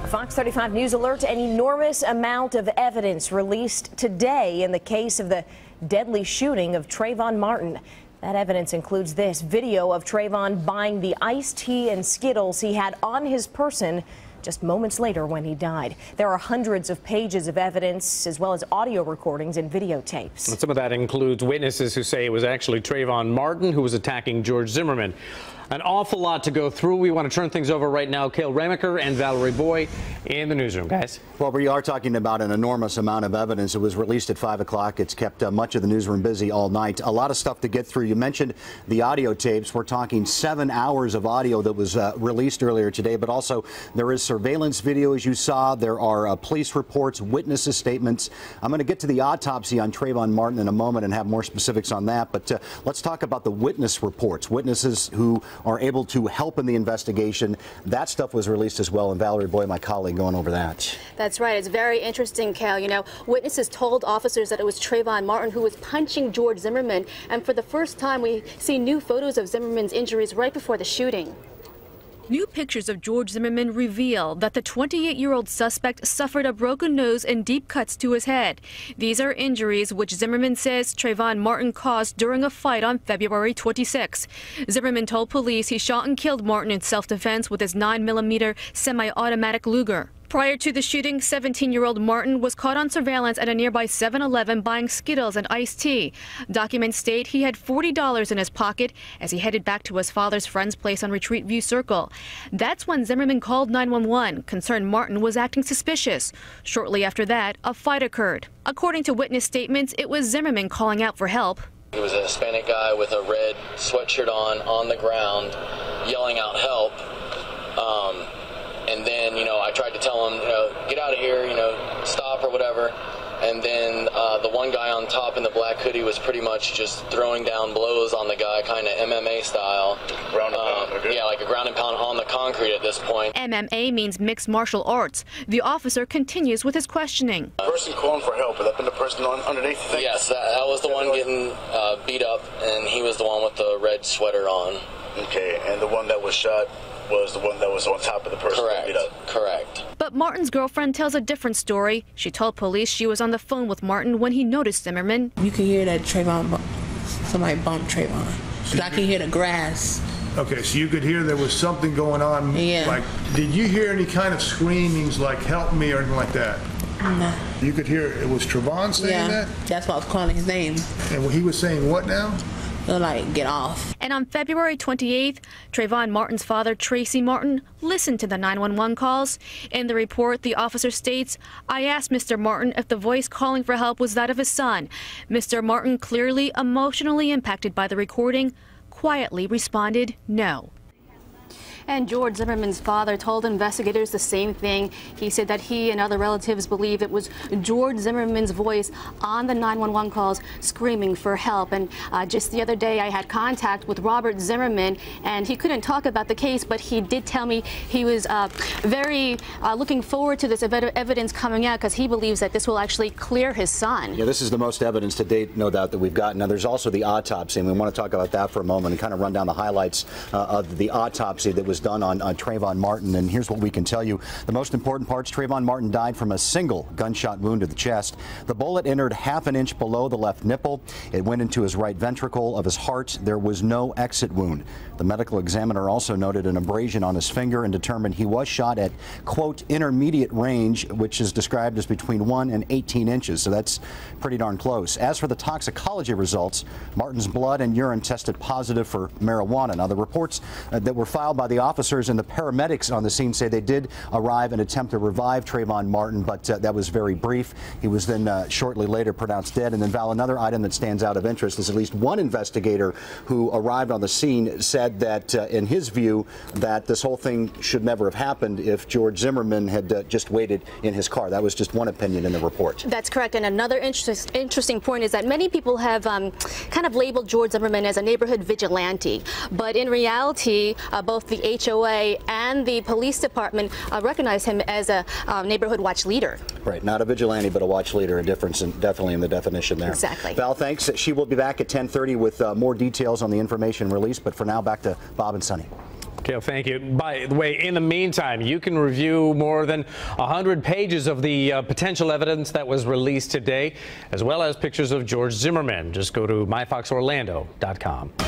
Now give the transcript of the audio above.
Fox 35 News alert: an enormous amount of evidence released today in the case of the deadly shooting of Trayvon Martin. That evidence includes this video of Trayvon buying the iced tea and Skittles he had on his person just moments later when he died. There are hundreds of pages of evidence, as well as audio recordings and videotapes. And some of that includes witnesses who say it was actually Trayvon Martin who was attacking George Zimmerman. An awful lot to go through. We want to turn things over right now. Cale Ramaker and Valerie Boy in the newsroom, guys. Well, we are talking about an enormous amount of evidence. It was released at 5 o'clock. It's kept much of the newsroom busy all night. A lot of stuff to get through. You mentioned the audio tapes. We're talking 7 hours of audio that was released earlier today, but also there is surveillance video, as you saw. There are police reports, witnesses' statements. I'm going to get to the autopsy on Trayvon Martin in a moment and have more specifics on that, but let's talk about the witness reports, witnesses who are able to help in the investigation. That stuff was released as well, and Valerie Boy, my colleague, going over that. That's right. It's very interesting, Cal. You know, witnesses told officers that it was Trayvon Martin who was punching George Zimmerman, and for the first time we see new photos of Zimmerman's injuries right before the shooting. New pictures of George Zimmerman reveal that the 28-year-old suspect suffered a broken nose and deep cuts to his head. These are injuries which Zimmerman says Trayvon Martin caused during a fight on February 26. Zimmerman told police he shot and killed Martin in self-defense with his 9mm semi-automatic Luger. Prior to the shooting, 17-year-old Martin was caught on surveillance at a nearby 7-Eleven buying Skittles and iced tea. Documents state he had $40 in his pocket as he headed back to his father's friend's place on Retreat View Circle. That's when Zimmerman called 911, concerned Martin was acting suspicious. Shortly after that, a fight occurred. According to witness statements, it was Zimmerman calling out for help. He was a Hispanic guy with a red sweatshirt on the ground, yelling out help. And then, I tried to tell him, get out of here, stop or whatever. And then the one guy on top in the black hoodie was pretty much just throwing down blows on the guy, kind of MMA style. Ground and pound, okay. Yeah, like a ground and pound on the concrete at this point. MMA means mixed martial arts. The officer continues with his questioning. The person calling for help, would that been the person underneath the thing? Yes, that was the one getting beat up, and he was the one with the red sweater on. Okay, and the one that was shot was the one that was on top of the person that beat up. Correct. But Martin's girlfriend tells a different story. She told police she was on the phone with Martin when he noticed Zimmerman. You can hear that somebody bumped Trayvon. So I can hear the grass. Okay, so you could hear there was something going on. Yeah. Like, did you hear any kind of screamings like help me or anything like that? No. You could hear it was Trayvon saying that? That's why I was calling his name. And he was saying what now? Like, get off. And on February 28th, Trayvon Martin's father, Tracy Martin, listened to the 911 calls. In the report, the officer states, I asked Mr. Martin if the voice calling for help was that of his son. Mr. Martin, clearly emotionally impacted by the recording, quietly responded no. And George Zimmerman's father told investigators the same thing. He said that he and other relatives believe it was George Zimmerman's voice on the 911 calls screaming for help. And just the other day, I had contact with Robert Zimmerman, and he couldn't talk about the case, but he did tell me he was very looking forward to this evidence coming out because he believes that this will actually clear his son. Yeah, this is the most evidence to date, no doubt, that we've gotten. Now, there's also the autopsy, and we want to talk about that for a moment and kind of run down the highlights of the autopsy that was done on Trayvon Martin. And here's what we can tell you. The most important parts: Trayvon Martin died from a single gunshot wound to the chest. The bullet entered ½ an inch below the left nipple. It went into his right ventricle of his heart. There was no exit wound. The medical examiner also noted an abrasion on his finger and determined he was shot at, quote, intermediate range, which is described as between 1 and 18 inches. So that's pretty darn close. As for the toxicology results, Martin's blood and urine tested positive for marijuana. Now, the reports that were filed by the officers and the paramedics on the scene say they did arrive and attempt to revive Trayvon Martin, but that was very brief. He was then shortly later pronounced dead. And then, Val, another item that stands out of interest is at least one investigator who arrived on the scene said that, in his view, that this whole thing should never have happened if George Zimmerman had just waited in his car. That was just one opinion in the report. That's correct. And another interesting point is that many people have kind of labeled George Zimmerman as a neighborhood vigilante. But in reality, both the HOA and the police department recognize him as a neighborhood watch leader. Right. Not a vigilante, but a watch leader. A difference definitely in the definition there. Exactly. Val, thanks. She will be back at 10:30 with more details on the information released. But for now, back to Bob and Sunny. Gail, thank you. By the way, in the meantime, you can review more than 100 pages of the potential evidence that was released today, as well as pictures of George Zimmerman. Just go to myfoxorlando.com.